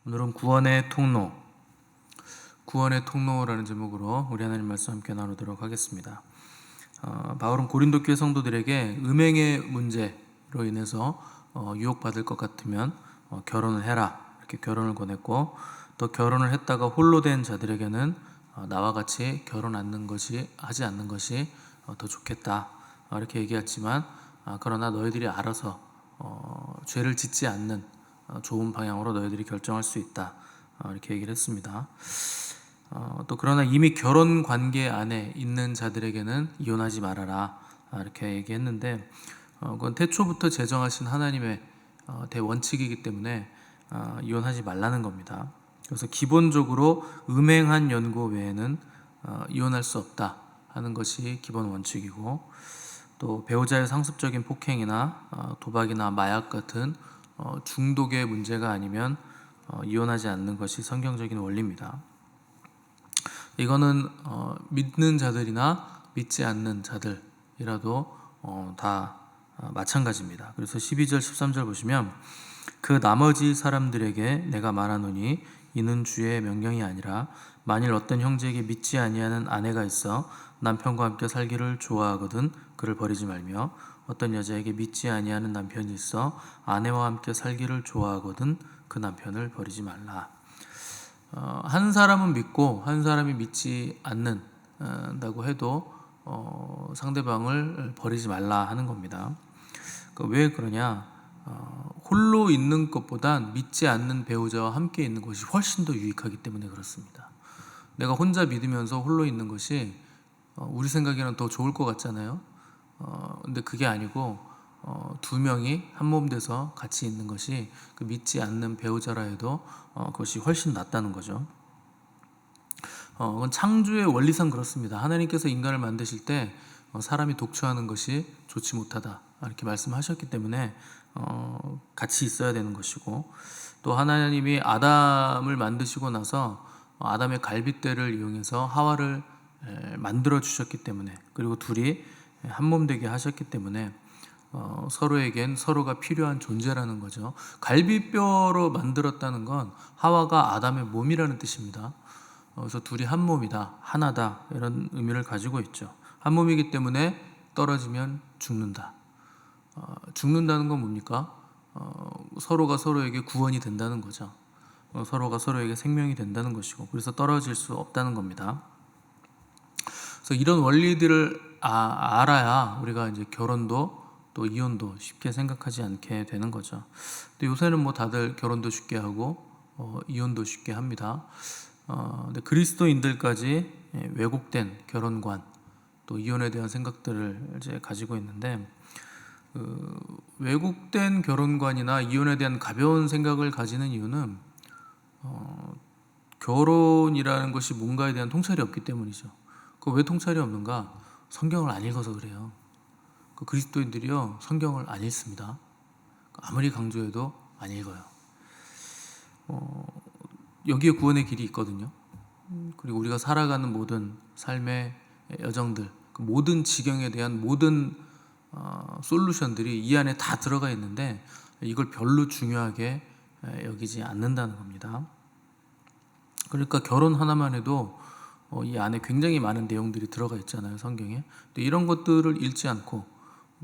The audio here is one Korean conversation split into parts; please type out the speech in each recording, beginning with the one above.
오늘은 구원의 통로라는 제목으로 우리 하나님 말씀 함께 나누도록 하겠습니다. 바울은 고린도 교회 성도들에게 음행의 문제로 인해서 유혹받을 것 같으면 결혼을 해라, 이렇게 결혼을 권했고, 또 결혼을 했다가 홀로 된 자들에게는 나와 같이 하지 않는 것이 더 좋겠다, 이렇게 얘기했지만, 그러나 너희들이 알아서 죄를 짓지 않는 좋은 방향으로 너희들이 결정할 수 있다, 이렇게 얘기를 했습니다. 또 그러나 이미 결혼 관계 안에 있는 자들에게는 이혼하지 말아라, 이렇게 얘기했는데, 그건 태초부터 제정하신 하나님의 대원칙이기 때문에 이혼하지 말라는 겁니다. 그래서 기본적으로 음행한 연고 외에는 이혼할 수 없다 하는 것이 기본 원칙이고, 또 배우자의 상습적인 폭행이나 도박이나 마약 같은 중독의 문제가 아니면 이혼하지 않는 것이 성경적인 원리입니다. 이거는 믿는 자들이나 믿지 않는 자들이라도 다 마찬가지입니다. 그래서 12절 13절 보시면, 그 나머지 사람들에게 내가 말하노니 이는 주의 명령이 아니라 만일 어떤 형제에게 믿지 아니하는 아내가 있어 남편과 함께 살기를 좋아하거든 그를 버리지 말며, 어떤 여자에게 믿지 아니하는 남편이 있어 아내와 함께 살기를 좋아하거든 그 남편을 버리지 말라. 한 사람은 믿고 한 사람이 믿지 않는다고 해도 상대방을 버리지 말라 하는 겁니다. 왜 그러냐? 홀로 있는 것보단 믿지 않는 배우자와 함께 있는 것이 훨씬 더 유익하기 때문에 그렇습니다. 내가 혼자 믿으면서 홀로 있는 것이 우리 생각에는 더 좋을 것 같잖아요. 근데 그게 아니고 두 명이 한 몸 돼서 같이 있는 것이 그 믿지 않는 배우자라 해도 그것이 훨씬 낫다는 거죠. 그건 창조의 원리상 그렇습니다. 하나님께서 인간을 만드실 때 사람이 독처하는 것이 좋지 못하다, 이렇게 말씀하셨기 때문에 같이 있어야 되는 것이고, 또 하나님이 아담을 만드시고 나서 아담의 갈빗대를 이용해서 하와를 만들어 주셨기 때문에, 그리고 둘이 한 몸 되게 하셨기 때문에 서로에겐 서로가 필요한 존재라는 거죠. 갈비뼈로 만들었다는 건 하와가 아담의 몸이라는 뜻입니다. 그래서 둘이 한 몸이다, 하나다, 이런 의미를 가지고 있죠. 한 몸이기 때문에 떨어지면 죽는다. 죽는다는 건 뭡니까? 서로가 서로에게 구원이 된다는 거죠. 서로가 서로에게 생명이 된다는 것이고, 그래서 떨어질 수 없다는 겁니다. 그래서 이런 원리들을 알아야 우리가 이제 결혼도 또 이혼도 쉽게 생각하지 않게 되는 거죠. 근데 요새는 뭐 다들 결혼도 쉽게 하고 이혼도 쉽게 합니다. 근데 그리스도인들까지 왜곡된 결혼관, 또 이혼에 대한 생각들을 이제 가지고 있는데, 왜곡된 결혼관이나 이혼에 대한 가벼운 생각을 가지는 이유는 결혼이라는 것이 뭔가에 대한 통찰이 없기 때문이죠. 왜 통찰이 없는가? 성경을 안 읽어서 그래요. 그리스도인들이요, 성경을 안 읽습니다. 아무리 강조해도 안 읽어요. 여기에 구원의 길이 있거든요. 그리고 우리가 살아가는 모든 삶의 여정들, 그 모든 지경에 대한 모든 솔루션들이 이 안에 다 들어가 있는데, 이걸 별로 중요하게 여기지 않는다는 겁니다. 그러니까 결혼 하나만 해도 이 안에 굉장히 많은 내용들이 들어가 있잖아요, 성경에. 이런 것들을 읽지 않고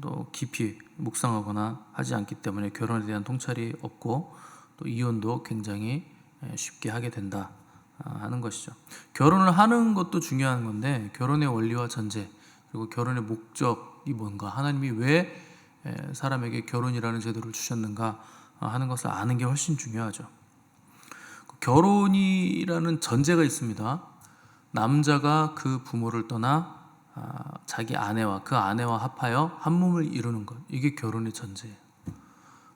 또 깊이 묵상하거나 하지 않기 때문에 결혼에 대한 통찰이 없고, 또 이혼도 굉장히 쉽게 하게 된다 하는 것이죠. 결혼을 하는 것도 중요한 건데, 결혼의 원리와 전제, 그리고 결혼의 목적이 뭔가, 하나님이 왜 사람에게 결혼이라는 제도를 주셨는가 하는 것을 아는 게 훨씬 중요하죠. 결혼이라는 전제가 있습니다. 남자가 그 부모를 떠나 자기 아내와 그 아내와 합하여 한 몸을 이루는 것, 이게 결혼의 전제예요.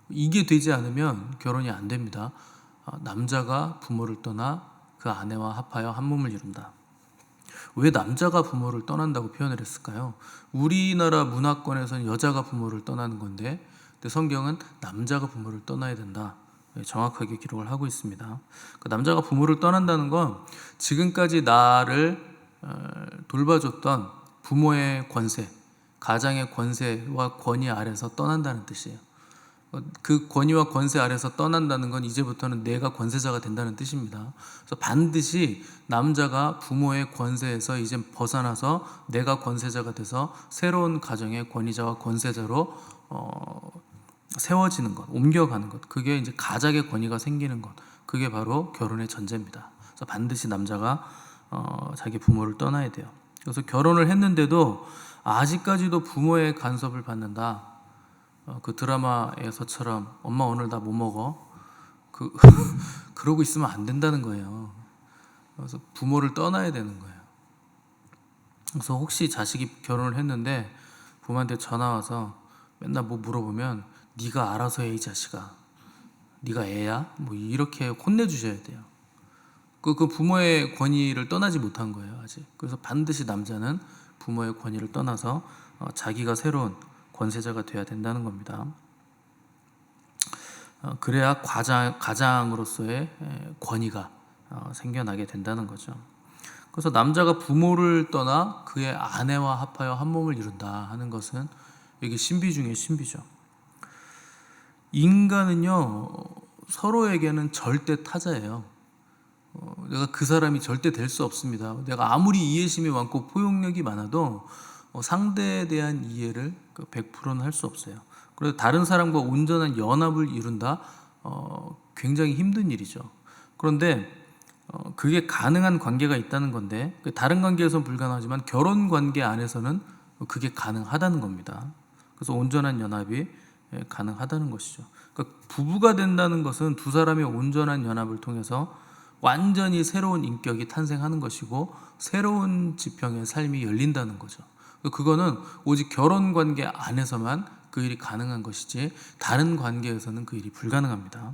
이게 되지 않으면 결혼이 안 됩니다. 남자가 부모를 떠나 그 아내와 합하여 한 몸을 이룬다. 왜 남자가 부모를 떠난다고 표현을 했을까요? 우리나라 문화권에서는 여자가 부모를 떠나는 건데, 근데 성경은 남자가 부모를 떠나야 된다, 정확하게 기록을 하고 있습니다. 남자가 부모를 떠난다는 건 지금까지 나를 돌봐줬던 부모의 권세, 가장의 권세와 권위 아래서 떠난다는 뜻이에요. 그 권위와 권세 아래서 떠난다는 건 이제부터는 내가 권세자가 된다는 뜻입니다. 그래서 반드시 남자가 부모의 권세에서 이제 벗어나서 내가 권세자가 돼서 새로운 가정의 권위자와 권세자로 세워지는 것, 옮겨가는 것, 그게 이제 가작의 권위가 생기는 것, 그게 바로 결혼의 전제입니다. 그래서 반드시 남자가 자기 부모를 떠나야 돼요. 그래서 결혼을 했는데도 아직까지도 부모의 간섭을 받는다. 그 드라마에서처럼 엄마 오늘 나 뭐 먹어? 그러고 있으면 안 된다는 거예요. 그래서 부모를 떠나야 되는 거예요. 그래서 혹시 자식이 결혼을 했는데 부모한테 전화 와서 맨날 뭐 물어보면 네가 알아서 해 이 자식아. 네가 애야? 뭐 이렇게 혼내주셔야 돼요. 그 부모의 권위를 떠나지 못한 거예요 아직. 그래서 반드시 남자는 부모의 권위를 떠나서 자기가 새로운 권세자가 돼야 된다는 겁니다. 그래야 가장으로서의 권위가 생겨나게 된다는 거죠. 그래서 남자가 부모를 떠나 그의 아내와 합하여 한 몸을 이룬다 하는 것은 이게 신비 중에 신비죠. 인간은요 서로에게는 절대 타자예요. 내가 그 사람이 절대 될 수 없습니다. 내가 아무리 이해심이 많고 포용력이 많아도 상대에 대한 이해를 100%는 할 수 없어요. 그래서 다른 사람과 온전한 연합을 이룬다? 굉장히 힘든 일이죠. 그런데 그게 가능한 관계가 있다는 건데 다른 관계에서는 불가능하지만 결혼 관계 안에서는 그게 가능하다는 겁니다. 그래서 온전한 연합이 가능하다는 것이죠. 그러니까 부부가 된다는 것은 두 사람의 온전한 연합을 통해서 완전히 새로운 인격이 탄생하는 것이고 새로운 지평의 삶이 열린다는 거죠. 그거는 오직 결혼 관계 안에서만 그 일이 가능한 것이지 다른 관계에서는 그 일이 불가능합니다.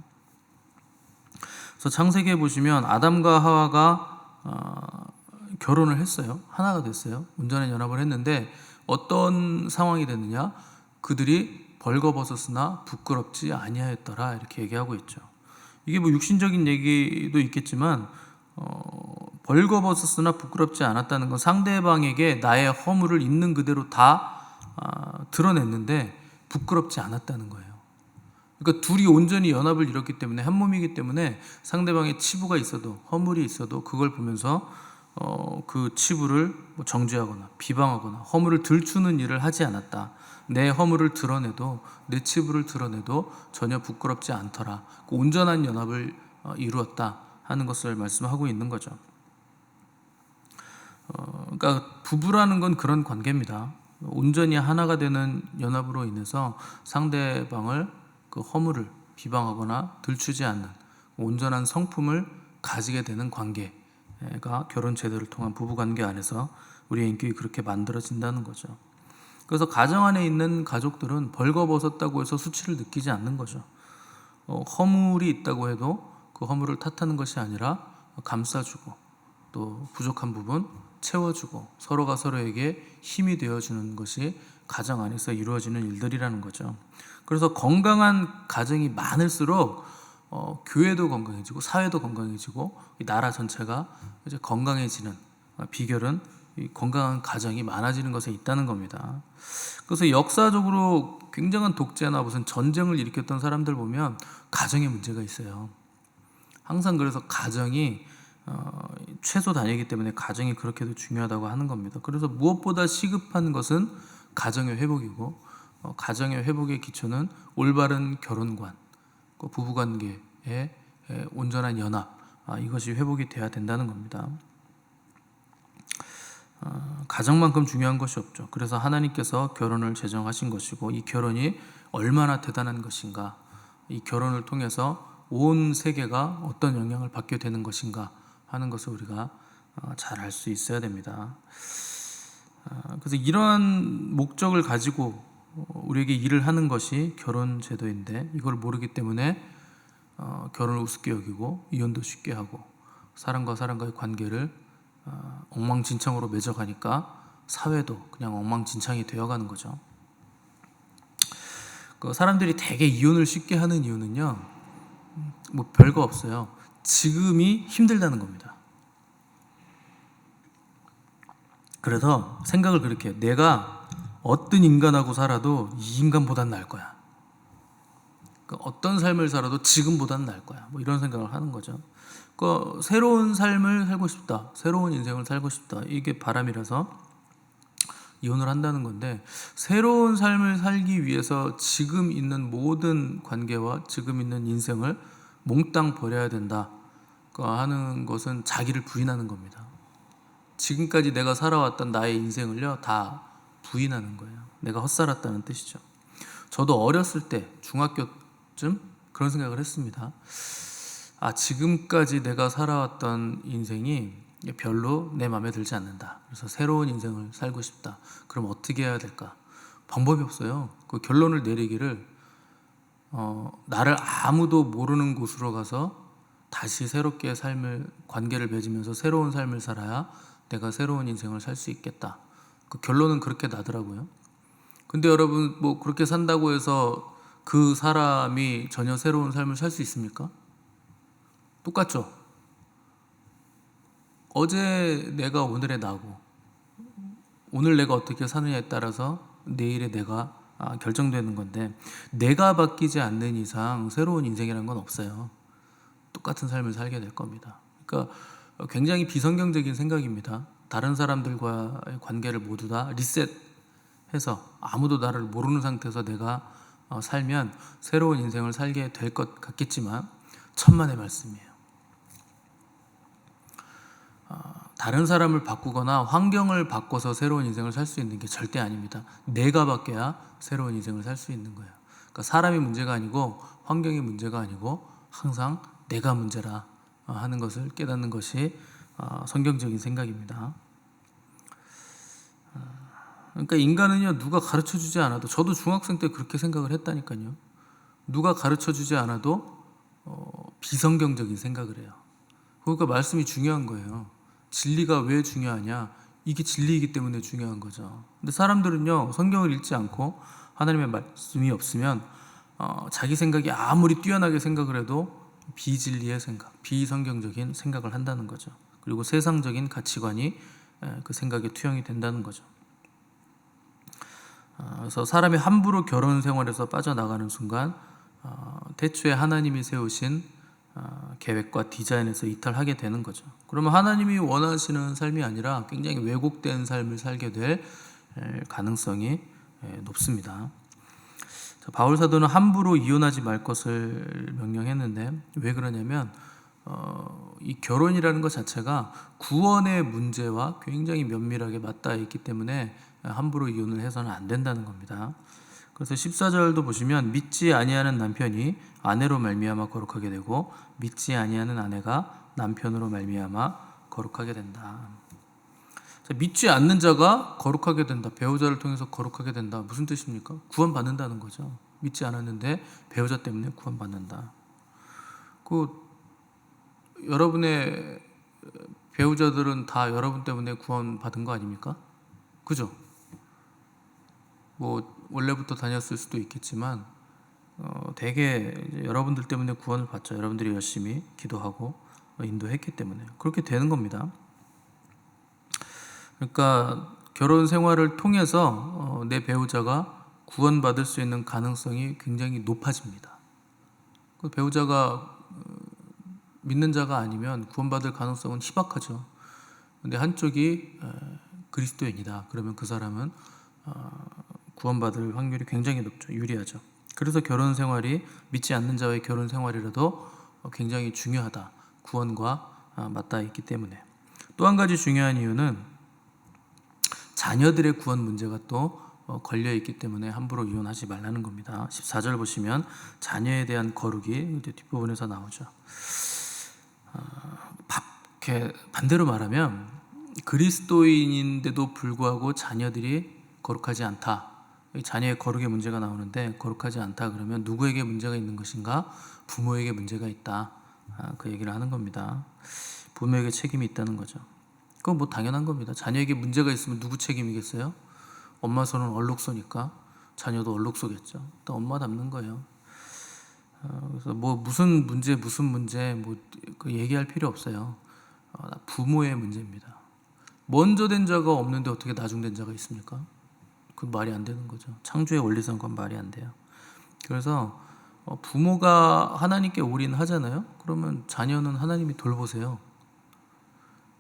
그래서 창세기에 보시면 아담과 하와가 결혼을 했어요. 하나가 됐어요. 온전한 연합을 했는데 어떤 상황이 됐느냐? 그들이 벌거벗었으나 부끄럽지 아니하였더라 이렇게 얘기하고 있죠. 이게 뭐 육신적인 얘기도 있겠지만 벌거벗었으나 부끄럽지 않았다는 건 상대방에게 나의 허물을 있는 그대로 다 드러냈는데 부끄럽지 않았다는 거예요. 그러니까 둘이 온전히 연합을 이뤘기 때문에 한 몸이기 때문에 상대방의 치부가 있어도 허물이 있어도 그걸 보면서 그 치부를 뭐 정죄하거나 비방하거나 허물을 들추는 일을 하지 않았다. 내 허물을 드러내도 내 치부를 드러내도 전혀 부끄럽지 않더라. 그 온전한 연합을 이루었다 하는 것을 말씀하고 있는 거죠. 그러니까 부부라는 건 그런 관계입니다. 온전히 하나가 되는 연합으로 인해서 상대방을 그 허물을 비방하거나 들추지 않는 온전한 성품을 가지게 되는 관계가 결혼 제도를 통한 부부 관계 안에서 우리의 인격이 그렇게 만들어진다는 거죠. 그래서 가정 안에 있는 가족들은 벌거벗었다고 해서 수치를 느끼지 않는 거죠. 허물이 있다고 해도 그 허물을 탓하는 것이 아니라 감싸주고 또 부족한 부분 채워주고 서로가 서로에게 힘이 되어주는 것이 가정 안에서 이루어지는 일들이라는 거죠. 그래서 건강한 가정이 많을수록 교회도 건강해지고 사회도 건강해지고 이 나라 전체가 이제 건강해지는 비결은 이 건강한 가정이 많아지는 것에 있다는 겁니다. 그래서 역사적으로 굉장한 독재나 무슨 전쟁을 일으켰던 사람들 보면 가정에 문제가 있어요. 항상 그래서 가정이 최소 단위이기 때문에 가정이 그렇게도 중요하다고 하는 겁니다. 그래서 무엇보다 시급한 것은 가정의 회복이고 가정의 회복의 기초는 올바른 결혼관, 부부관계의 온전한 연합, 이것이 회복이 돼야 된다는 겁니다. 가정만큼 중요한 것이 없죠. 그래서 하나님께서 결혼을 제정하신 것이고 이 결혼이 얼마나 대단한 것인가, 이 결혼을 통해서 온 세계가 어떤 영향을 받게 되는 것인가 하는 것을 우리가 잘 알 수 있어야 됩니다. 그래서 이러한 목적을 가지고 우리에게 일을 하는 것이 결혼 제도인데 이걸 모르기 때문에 결혼을 우습게 여기고 이혼도 쉽게 하고 사람과 사람과의 관계를 엉망진창으로 맺어가니까 사회도 그냥 엉망진창이 되어가는 거죠. 그 사람들이 대개 이혼을 쉽게 하는 이유는요, 뭐 별거 없어요. 지금이 힘들다는 겁니다. 그래서 생각을 그렇게 해요. 내가 어떤 인간하고 살아도 이 인간보단 나을 거야. 그러니까 어떤 삶을 살아도 지금보다는 나을 거야. 뭐 이런 생각을 하는 거죠. 그러니까 새로운 삶을 살고 싶다, 새로운 인생을 살고 싶다, 이게 바람이라서 이혼을 한다는 건데, 새로운 삶을 살기 위해서 지금 있는 모든 관계와 지금 있는 인생을 몽땅 버려야 된다 하는 것은 자기를 부인하는 겁니다. 지금까지 내가 살아왔던 나의 인생을요 다 부인하는 거예요. 내가 헛살았다는 뜻이죠. 저도 어렸을 때 중학교쯤 그런 생각을 했습니다. 지금까지 내가 살아왔던 인생이 별로 내 마음에 들지 않는다. 그래서 새로운 인생을 살고 싶다. 그럼 어떻게 해야 될까? 방법이 없어요. 그 결론을 내리기를 나를 아무도 모르는 곳으로 가서 다시 새롭게 관계를 맺으면서 새로운 삶을 살아야 내가 새로운 인생을 살 수 있겠다. 그 결론은 그렇게 나더라고요. 근데 여러분, 뭐 그렇게 산다고 해서 그 사람이 전혀 새로운 삶을 살 수 있습니까? 똑같죠? 어제 내가 오늘의 나고, 오늘 내가 어떻게 사느냐에 따라서 내일의 내가 결정되는 건데, 내가 바뀌지 않는 이상 새로운 인생이라는 건 없어요. 똑같은 삶을 살게 될 겁니다. 그러니까 굉장히 비성경적인 생각입니다. 다른 사람들과의 관계를 모두 다 리셋해서 아무도 나를 모르는 상태에서 내가 살면 새로운 인생을 살게 될 것 같겠지만 천만의 말씀이에요. 다른 사람을 바꾸거나 환경을 바꿔서 새로운 인생을 살 수 있는 게 절대 아닙니다. 내가 바뀌어야 새로운 인생을 살 수 있는 거예요. 그러니까 사람이 문제가 아니고 환경이 문제가 아니고 항상 내가 문제라 하는 것을 깨닫는 것이 성경적인 생각입니다. 그러니까 인간은요 누가 가르쳐주지 않아도, 저도 중학생 때 그렇게 생각을 했다니까요. 누가 가르쳐주지 않아도 비성경적인 생각을 해요. 그러니까 말씀이 중요한 거예요. 진리가 왜 중요하냐? 이게 진리이기 때문에 중요한 거죠. 근데 사람들은요 성경을 읽지 않고 하나님의 말씀이 없으면 자기 생각이 아무리 뛰어나게 생각을 해도 비진리의 생각, 비성경적인 생각을 한다는 거죠. 그리고 세상적인 가치관이 그 생각에 투영이 된다는 거죠. 그래서 사람이 함부로 결혼 생활에서 빠져나가는 순간 태초에 하나님이 세우신 계획과 디자인에서 이탈하게 되는 거죠. 그러면 하나님이 원하시는 삶이 아니라 굉장히 왜곡된 삶을 살게 될 가능성이 높습니다. 바울 사도는 함부로 이혼하지 말 것을 명령했는데, 왜 그러냐면 이 결혼이라는 것 자체가 구원의 문제와 굉장히 면밀하게 맞닿아 있기 때문에 함부로 이혼을 해서는 안 된다는 겁니다. 그래서 14절도 보시면 믿지 아니하는 남편이 아내로 말미암아 거룩하게 되고 믿지 아니하는 아내가 남편으로 말미암아 거룩하게 된다. 믿지 않는 자가 거룩하게 된다, 배우자를 통해서 거룩하게 된다, 무슨 뜻입니까? 구원받는다는 거죠. 믿지 않았는데 배우자 때문에 구원받는다. 여러분의 배우자들은 다 여러분 때문에 구원받은 거 아닙니까? 그죠? 뭐 원래부터 다녔을 수도 있겠지만 대개 여러분들 때문에 구원을 받죠. 여러분들이 열심히 기도하고 인도했기 때문에 그렇게 되는 겁니다. 그러니까 결혼 생활을 통해서 내 배우자가 구원받을 수 있는 가능성이 굉장히 높아집니다. 그 배우자가 믿는 자가 아니면 구원받을 가능성은 희박하죠. 근데 한쪽이 그리스도인이다, 그러면 그 사람은 구원받을 확률이 굉장히 높죠. 유리하죠. 그래서 결혼 생활이 믿지 않는 자와의 결혼 생활이라도 굉장히 중요하다, 구원과 맞닿아 있기 때문에. 또 한 가지 중요한 이유는 자녀들의 구원 문제가 또 걸려 있기 때문에 함부로 이혼하지 말라는 겁니다. 14절 보시면 자녀에 대한 거룩이 뒷부분에서 나오죠. 반대로 말하면 그리스도인인데도 불구하고 자녀들이 거룩하지 않다, 자녀의 거룩의 문제가 나오는데 거룩하지 않다 그러면 누구에게 문제가 있는 것인가? 부모에게 문제가 있다, 그 얘기를 하는 겁니다. 부모에게 책임이 있다는 거죠. 그건 뭐 당연한 겁니다. 자녀에게 문제가 있으면 누구 책임이겠어요? 엄마 손은 얼룩소니까 자녀도 얼룩소겠죠. 또 엄마 닮는 거예요. 그래서 뭐 무슨 문제 뭐 그 얘기할 필요 없어요. 부모의 문제입니다. 먼저 된 자가 없는데 어떻게 나중된 자가 있습니까? 그 말이 안 되는 거죠. 창조의 원리성과는 말이 안 돼요. 그래서 부모가 하나님께 올인하잖아요. 그러면 자녀는 하나님이 돌보세요.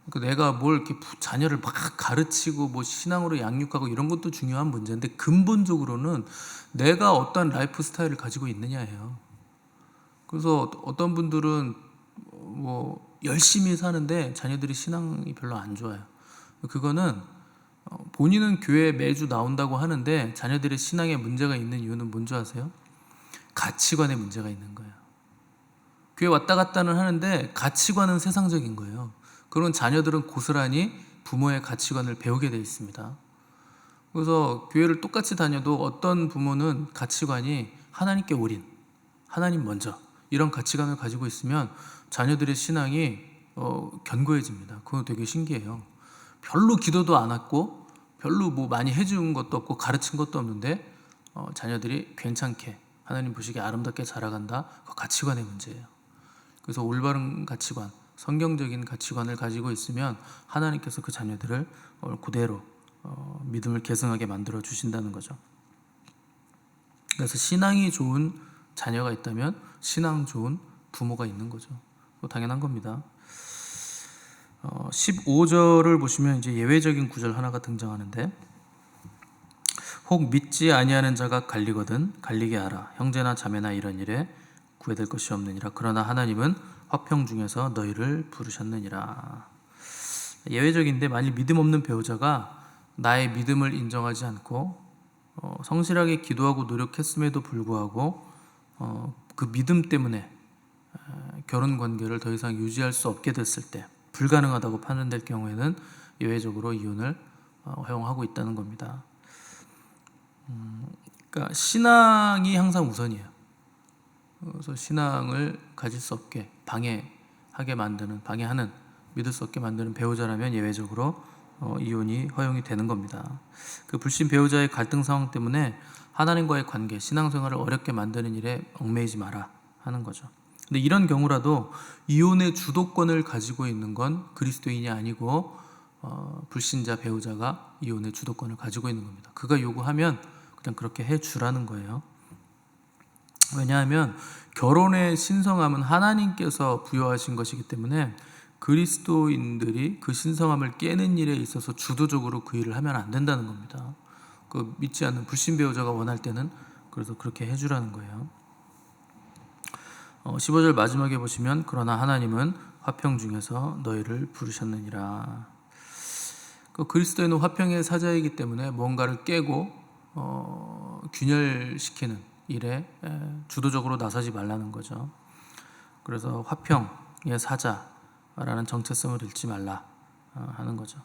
그러니까 내가 뭘 이렇게 자녀를 막 가르치고 뭐 신앙으로 양육하고 이런 것도 중요한 문제인데 근본적으로는 내가 어떤 라이프 스타일을 가지고 있느냐예요. 그래서 어떤 분들은 뭐 열심히 사는데 자녀들이 신앙이 별로 안 좋아요. 그거는 본인은 교회에 매주 나온다고 하는데 자녀들의 신앙에 문제가 있는 이유는 뭔지 아세요? 가치관에 문제가 있는 거예요. 교회 왔다 갔다는 하는데 가치관은 세상적인 거예요. 그런 자녀들은 고스란히 부모의 가치관을 배우게 되어 있습니다. 그래서 교회를 똑같이 다녀도 어떤 부모는 가치관이 하나님께 올인, 하나님 먼저 이런 가치관을 가지고 있으면 자녀들의 신앙이 견고해집니다. 그거 되게 신기해요. 별로 기도도 안 했고 별로 뭐 많이 해준 것도 없고 가르친 것도 없는데 자녀들이 괜찮게 하나님 보시기에 아름답게 자라간다. 그 가치관의 문제예요. 그래서 올바른 가치관, 성경적인 가치관을 가지고 있으면 하나님께서 그 자녀들을 그대로 믿음을 계승하게 만들어 주신다는 거죠. 그래서 신앙이 좋은 자녀가 있다면 신앙 좋은 부모가 있는 거죠. 당연한 겁니다. 15절을 보시면 이제 예외적인 구절 하나가 등장하는데 혹 믿지 아니하는 자가 갈리거든 갈리게 하라. 형제나 자매나 이런 일에 구애될 것이 없느니라. 그러나 하나님은 화평 중에서 너희를 부르셨느니라. 예외적인데 만일 믿음 없는 배우자가 나의 믿음을 인정하지 않고 성실하게 기도하고 노력했음에도 불구하고 그 믿음 때문에 결혼 관계를 더 이상 유지할 수 없게 됐을 때 불가능하다고 판단될 경우에는 예외적으로 이혼을 허용하고 있다는 겁니다. 그러니까 신앙이 항상 우선이에요. 그래서 신앙을 가질 수 없게 방해하는 믿을 수 없게 만드는 배우자라면 예외적으로 이혼이 허용이 되는 겁니다. 그 불신 배우자의 갈등 상황 때문에 하나님과의 관계, 신앙생활을 어렵게 만드는 일에 얽매이지 마라 하는 거죠. 근데 이런 경우라도 이혼의 주도권을 가지고 있는 건 그리스도인이 아니고 불신자 배우자가 이혼의 주도권을 가지고 있는 겁니다. 그가 요구하면 그냥 그렇게 해주라는 거예요. 왜냐하면 결혼의 신성함은 하나님께서 부여하신 것이기 때문에 그리스도인들이 그 신성함을 깨는 일에 있어서 주도적으로 그 일을 하면 안 된다는 겁니다. 그 믿지 않는 불신 배우자가 원할 때는 그래서 그렇게 해주라는 거예요. 15절 마지막에 보시면 그러나 하나님은 화평 중에서 너희를 부르셨느니라. 그 그리스도인은 화평의 사자이기 때문에 뭔가를 깨고 균열시키는 일에 주도적으로 나서지 말라는 거죠. 그래서 화평의 사자라는 정체성을 잃지 말라 하는 거죠.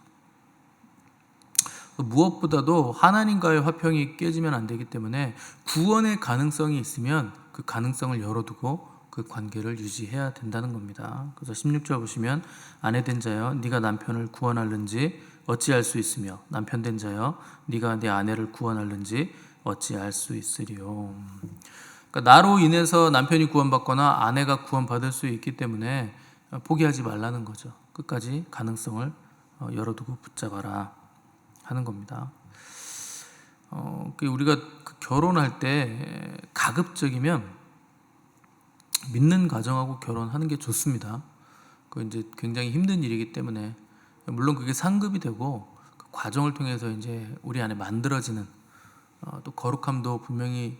무엇보다도 하나님과의 화평이 깨지면 안 되기 때문에 구원의 가능성이 있으면 그 가능성을 열어두고 그 관계를 유지해야 된다는 겁니다. 그래서 16절 보시면 아내 된 자여 네가 남편을 구원할는지 어찌할 수 있으며 남편 된 자여 네가 네 아내를 구원할는지 어찌할 수 있으리요. 그러니까 나로 인해서 남편이 구원받거나 아내가 구원받을 수 있기 때문에 포기하지 말라는 거죠. 끝까지 가능성을 열어두고 붙잡아라 하는 겁니다. 우리가 결혼할 때 가급적이면 믿는 가정하고 결혼하는 게 좋습니다. 그 이제 굉장히 힘든 일이기 때문에 물론 그게 상급이 되고 그 과정을 통해서 이제 우리 안에 만들어지는 또 거룩함도 분명히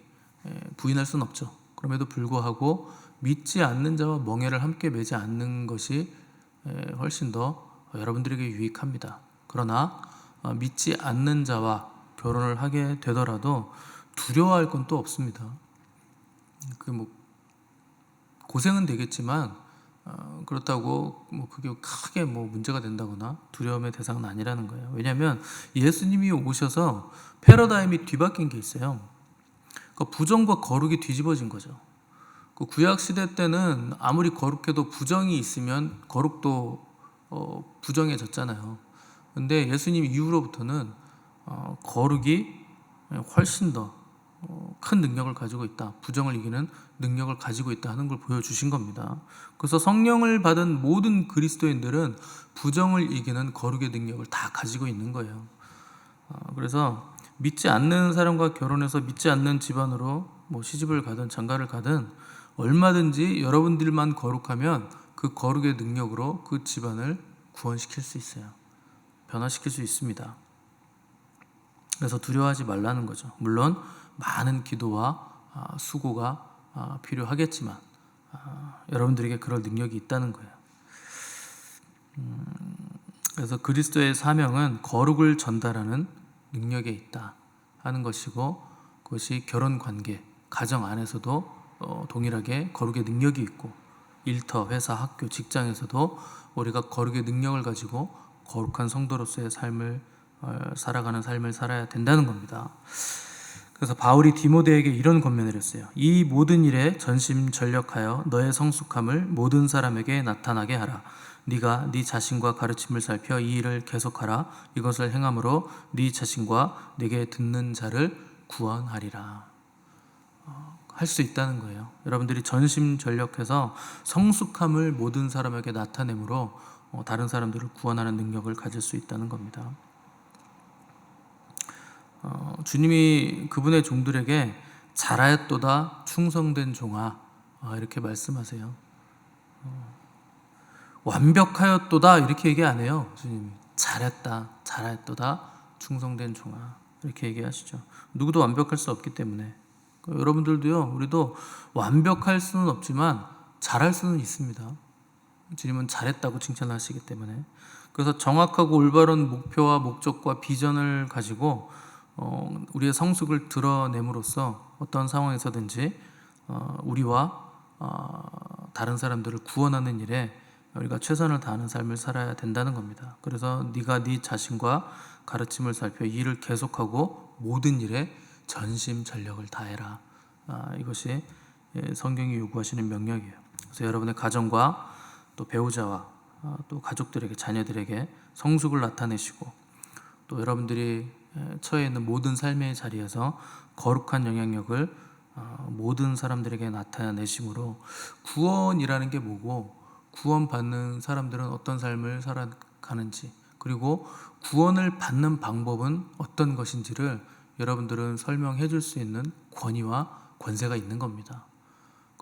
부인할 수는 없죠. 그럼에도 불구하고 믿지 않는 자와 멍에를 함께 매지 않는 것이 훨씬 더 여러분들에게 유익합니다. 그러나 믿지 않는 자와 결혼을 하게 되더라도 두려워할 건 또 없습니다. 고생은 되겠지만 그렇다고 그게 크게 문제가 된다거나 두려움의 대상은 아니라는 거예요. 왜냐하면 예수님이 오셔서 패러다임이 뒤바뀐 게 있어요. 부정과 거룩이 뒤집어진 거죠. 구약 시대 때는 아무리 거룩해도 부정이 있으면 거룩도 부정해졌잖아요. 근데 예수님 이후로부터는 거룩이 훨씬 더 큰 능력을 가지고 있다. 부정을 이기는 능력을 가지고 있다 하는 걸 보여주신 겁니다. 그래서 성령을 받은 모든 그리스도인들은 부정을 이기는 거룩의 능력을 다 가지고 있는 거예요. 그래서 믿지 않는 사람과 결혼해서 믿지 않는 집안으로 뭐 시집을 가든 장가를 가든 얼마든지 여러분들만 거룩하면 그 거룩의 능력으로 그 집안을 구원시킬 수 있어요. 변화시킬 수 있습니다. 그래서 두려워하지 말라는 거죠. 물론 많은 기도와 수고가 필요하겠지만 여러분들에게 그럴 능력이 있다는 거예요. 그래서 그리스도의 사명은 거룩을 전달하는 능력에 있다 하는 것이고, 그것이 결혼 관계, 가정 안에서도 동일하게 거룩의 능력이 있고, 일터, 회사, 학교, 직장에서도 우리가 거룩의 능력을 가지고 거룩한 성도로서의 삶을 살아가는 삶을 살아야 된다는 겁니다. 그래서 바울이 디모데에게 이런 권면을 했어요. 이 모든 일에 전심전력하여 너의 성숙함을 모든 사람에게 나타나게 하라. 네가 네 자신과 가르침을 살펴 이 일을 계속하라. 이것을 행함으로 네 자신과 내게 듣는 자를 구원하리라. 할 수 있다는 거예요. 여러분들이 전심전력해서 성숙함을 모든 사람에게 나타내므로 다른 사람들을 구원하는 능력을 가질 수 있다는 겁니다. 주님이 그분의 종들에게 잘하였도다 충성된 종아, 이렇게 말씀하세요. 완벽하였도다 이렇게 얘기 안 해요. 주님이 잘했다, 잘하였도다 충성된 종아 이렇게 얘기하시죠. 누구도 완벽할 수 없기 때문에 여러분들도요, 우리도 완벽할 수는 없지만 잘할 수는 있습니다. 주님은 잘했다고 칭찬하시기 때문에. 그래서 정확하고 올바른 목표와 목적과 비전을 가지고 우리의 성숙을 드러냄으로써 어떤 상황에서든지 우리와 다른 사람들을 구원하는 일에 우리가 최선을 다하는 삶을 살아야 된다는 겁니다. 그래서 네가 네 자신과 가르침을 살펴 이 일을 계속하고 모든 일에 전심전력을 다해라. 이것이 성경이 요구하시는 명령이에요. 그래서 여러분의 가정과 또 배우자와 또 가족들에게, 자녀들에게 성숙을 나타내시고, 또 여러분들이 처해 있는 모든 삶의 자리에서 거룩한 영향력을 모든 사람들에게 나타내심으로, 구원이라는 게 뭐고 구원받는 사람들은 어떤 삶을 살아가는지, 그리고 구원을 받는 방법은 어떤 것인지를 여러분들은 설명해 줄 수 있는 권위와 권세가 있는 겁니다.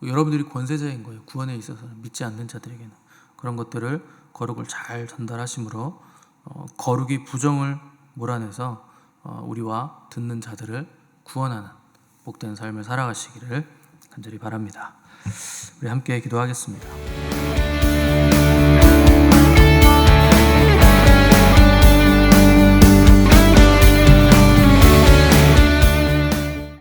여러분들이 권세자인 거예요. 구원에 있어서 믿지 않는 자들에게는. 그런 것들을 거룩을 잘 전달하심으로 거룩이 부정을 몰아내서 우리와 듣는 자들을 구원하는 복된 삶을 살아가시기를 간절히 바랍니다. 우리 함께 기도하겠습니다.